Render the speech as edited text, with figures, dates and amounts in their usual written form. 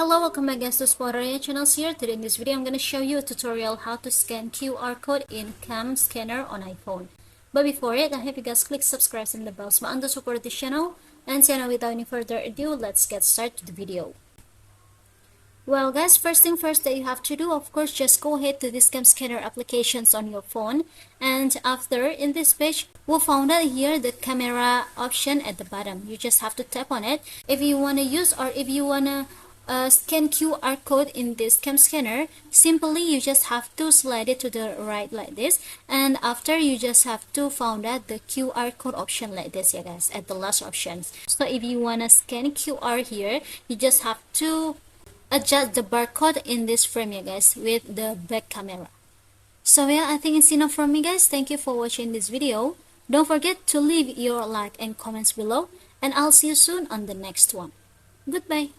Hello, welcome back guys to Spotaraya channels here. Today in this video I'm going to show you a tutorial how to scan QR code in Cam Scanner on iPhone. But before it, I hope you guys click subscribe and the bell button to support this channel. And so now without any further ado, let's get started to the video. Well guys, first thing first that you have to do, of course, just go ahead to this Cam Scanner applications on your phone. And after, in this page, we'll find out here the camera option at the bottom. You just have to tap on it. If you want to use or if you want to scan QR code in this cam scanner, simply you just have to slide it to the right like this, and after you just have to find out the QR code option like this, yeah guys, at the last options. So if you want to scan QR here, you just have to adjust the barcode in this frame, yeah guys, with the back camera. So yeah, I think it's enough from me guys. Thank you for watching this video. Don't forget to leave your like and comments below, and I'll see you soon on the next one. Goodbye.